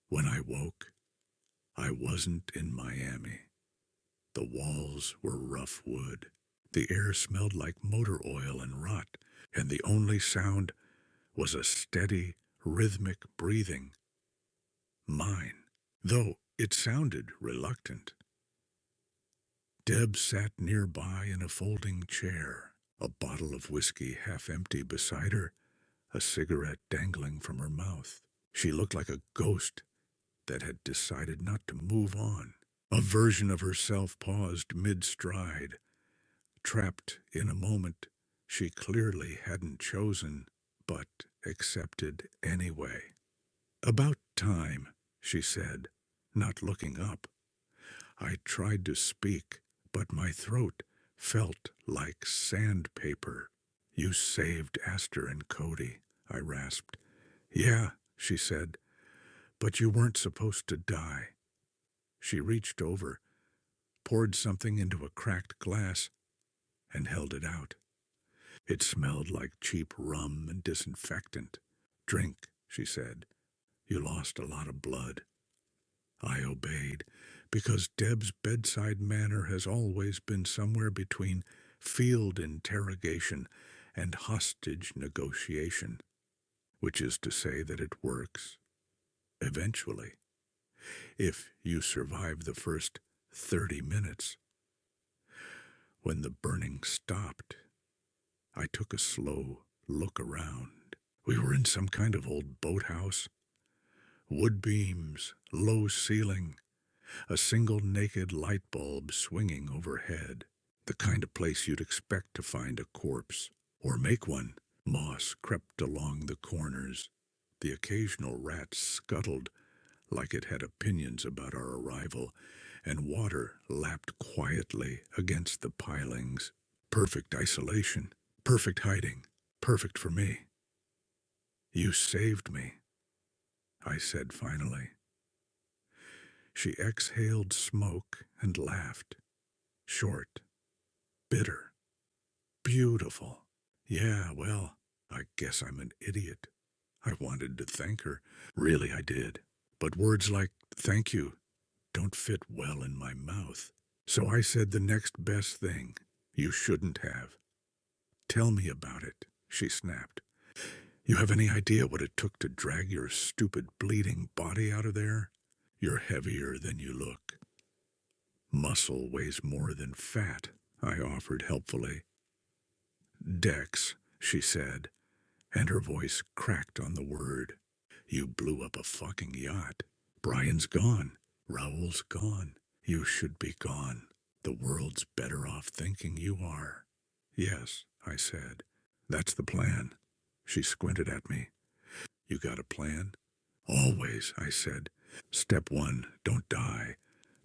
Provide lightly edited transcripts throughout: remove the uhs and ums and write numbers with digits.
When I woke, I wasn't in Miami. The walls were rough wood. The air smelled like motor oil and rot, and the only sound was a steady, rhythmic breathing. Mine, though it sounded reluctant. Deb sat nearby in a folding chair, a bottle of whiskey half empty beside her, a cigarette dangling from her mouth. She looked like a ghost that had decided not to move on. A version of herself paused mid-stride, trapped in a moment she clearly hadn't chosen, but accepted anyway. "About time," she said, not looking up. I tried to speak, but my throat felt like sandpaper. "You saved Astor and Cody," I rasped. "Yeah," she said, "but you weren't supposed to die." She reached over, poured something into a cracked glass, and held it out. It smelled like cheap rum and disinfectant. "Drink," she said. "You lost a lot of blood." I obeyed, because Deb's bedside manner has always been somewhere between field interrogation and hostage negotiation, which is to say that it works, eventually, if you survive the first 30 minutes. When the burning stopped, I took a slow look around. We were in some kind of old boathouse. Wood beams, low ceiling, a single naked light bulb swinging overhead. The kind of place you'd expect to find a corpse, or make one. Moss crept along the corners. The occasional rat scuttled like it had opinions about our arrival, and water lapped quietly against the pilings. Perfect isolation, perfect hiding, perfect for me. "You saved me," I said finally. She exhaled smoke and laughed. Short, bitter, beautiful. "Yeah, well, I guess I'm an idiot." I wanted to thank her. Really, I did. But words like "thank you" don't fit well in my mouth. So I said the next best thing. "You shouldn't have." "Tell me about it," she snapped. "You have any idea what it took to drag your stupid bleeding body out of there? You're heavier than you look." "Muscle weighs more than fat," I offered helpfully. "Dex," she said, and her voice cracked on the word. "You blew up a fucking yacht. Brian's gone. Raoul's gone. You should be gone. The world's better off thinking you are." "Yes," I said. "That's the plan." She squinted at me. "You got a plan?" "Always," I said. "Step 1, don't die."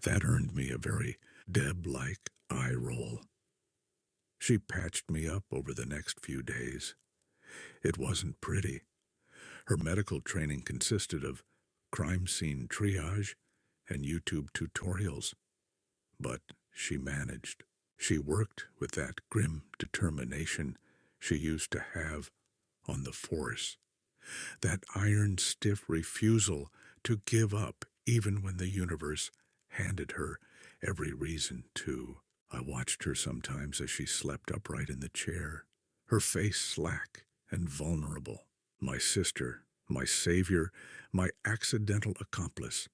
That earned me a very Deb-like eye roll. She patched me up over the next few days. It wasn't pretty. Her medical training consisted of crime scene triage and YouTube tutorials. But she managed. She worked with that grim determination she used to have on the force. That iron-stiff refusal to give up even when the universe handed her every reason to. I watched her sometimes as she slept upright in the chair, her face slack and vulnerable. My sister, my savior, my accidental accomplice.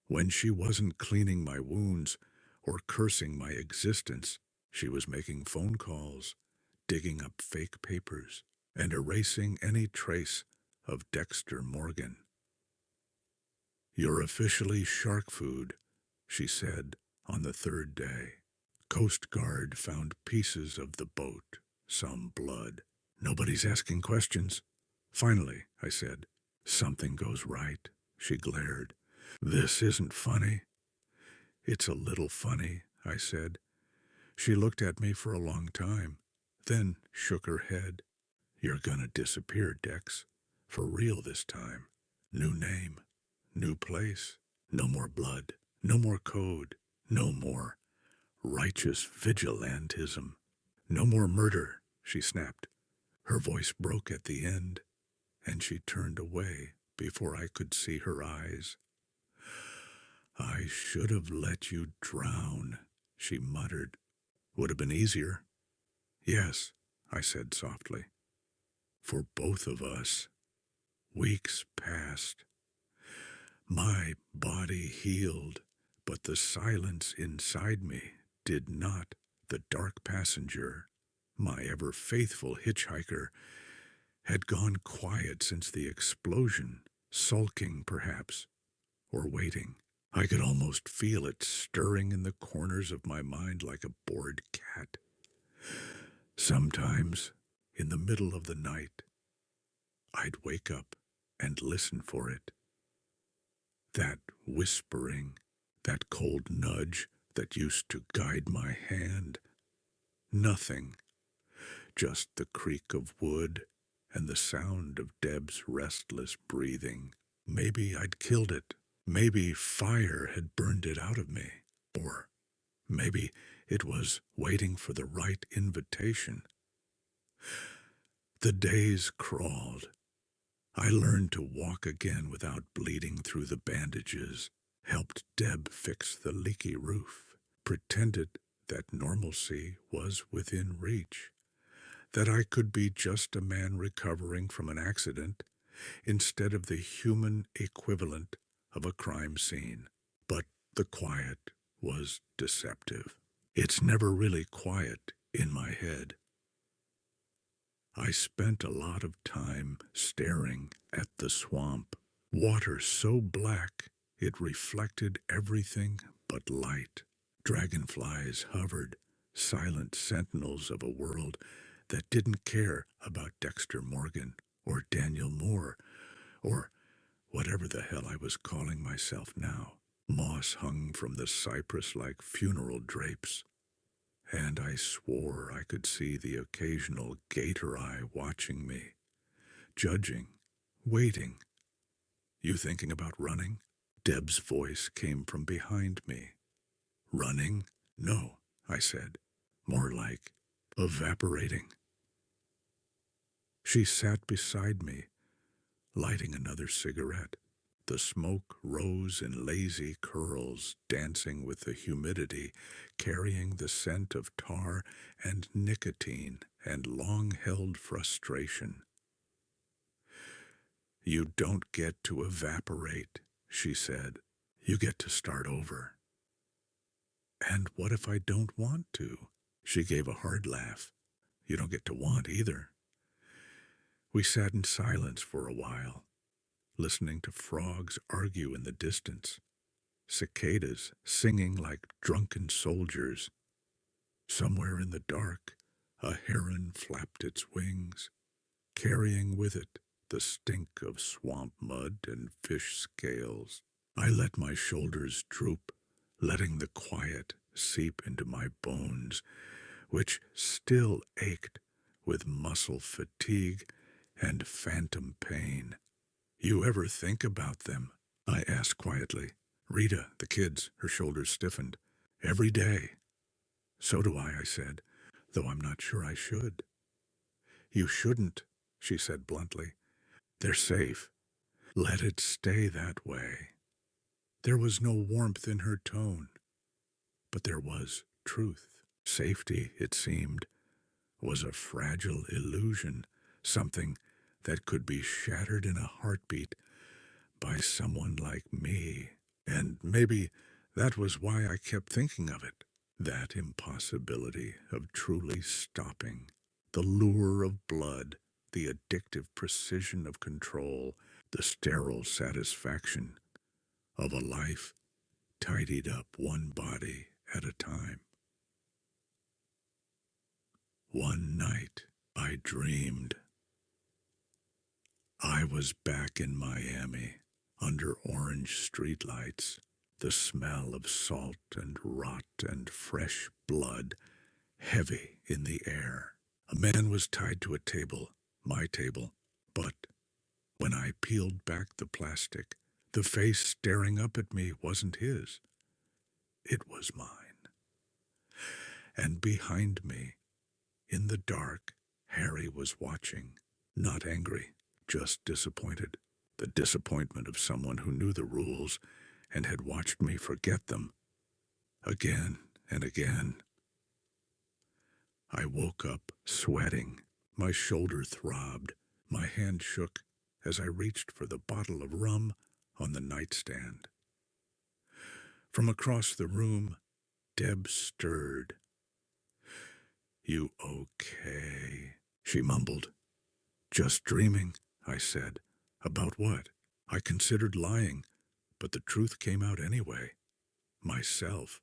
When she wasn't cleaning my wounds or cursing my existence, she was making phone calls, digging up fake papers, and erasing any trace of Dexter Morgan. "You're officially shark food," she said on the third day. Coast Guard found pieces of the boat, some blood. "Nobody's asking questions." "Finally," I said. "Something goes right." She glared. "This isn't funny." "It's a little funny," I said. She looked at me for a long time, then shook her head. "You're gonna disappear, Dex. For real this time. New name, new place, no more blood, no more code, no more righteous vigilantism, no more murder," she snapped. Her voice broke at the end, and she turned away. before I could see her eyes. "I should have let you drown," she muttered. "Would have been easier." "Yes," I said softly. "For both of us." Weeks passed. My body healed, but the silence inside me did not. The dark passenger, my ever-faithful hitchhiker, had gone quiet since the explosion, sulking perhaps, or waiting. I could almost feel it stirring in the corners of my mind like a bored cat. Sometimes, in the middle of the night, I'd wake up and listen for it. That whispering, that cold nudge that used to guide my hand. Nothing, just the creak of wood and the sound of Deb's restless breathing. Maybe I'd killed it. Maybe fire had burned it out of me. Or maybe it was waiting for the right invitation. The days crawled. I learned to walk again without bleeding through the bandages, helped Deb fix the leaky roof, pretended that normalcy was within reach, that I could be just a man recovering from an accident instead of the human equivalent of a crime scene. But the quiet was deceptive. It's never really quiet in my head. I spent a lot of time staring at the swamp. Water so black it reflected everything but light. Dragonflies hovered, silent sentinels of a world that didn't care about Dexter Morgan or Daniel Moore or whatever the hell I was calling myself now. Moss hung from the cypress-like funeral drapes, and I swore I could see the occasional gator eye watching me, judging, waiting. "You thinking about running?" Deb's voice came from behind me. "Running? No," I said. "More like evaporating." She sat beside me, lighting another cigarette. The smoke rose in lazy curls, dancing with the humidity, carrying the scent of tar and nicotine and long-held frustration. "You don't get to evaporate," she said. "You get to start over." "And what if I don't want to?" She gave a hard laugh. "You don't get to want either." We sat in silence for a while, listening to frogs argue in the distance, cicadas singing like drunken soldiers. Somewhere in the dark, a heron flapped its wings, carrying with it the stink of swamp mud and fish scales. I let my shoulders droop, letting the quiet seep into my bones, which still ached with muscle fatigue and phantom pain. "You ever think about them?" I asked quietly. "Rita, the kids," her shoulders stiffened. "Every day." "So do I said, though I'm not sure I should." "You shouldn't," she said bluntly. "They're safe. Let it stay that way." There was no warmth in her tone, but there was truth. Safety, it seemed, was a fragile illusion, something that could be shattered in a heartbeat by someone like me. And maybe that was why I kept thinking of it. That impossibility of truly stopping. The lure of blood, the addictive precision of control, the sterile satisfaction of a life tidied up one body at a time. One night I dreamed. I was back in Miami, under orange streetlights, the smell of salt and rot and fresh blood heavy in the air. A man was tied to a table, my table, but when I peeled back the plastic, the face staring up at me wasn't his. It was mine. And behind me, in the dark, Harry was watching, not angry, just disappointed. the disappointment of someone who knew the rules and had watched me forget them again and again. I woke up sweating. My shoulder throbbed. My hand shook as I reached for the bottle of rum on the nightstand. From across the room, Deb stirred. "You okay?" she mumbled. "Just dreaming," I said. "About what?" I considered lying, but the truth came out anyway. Myself.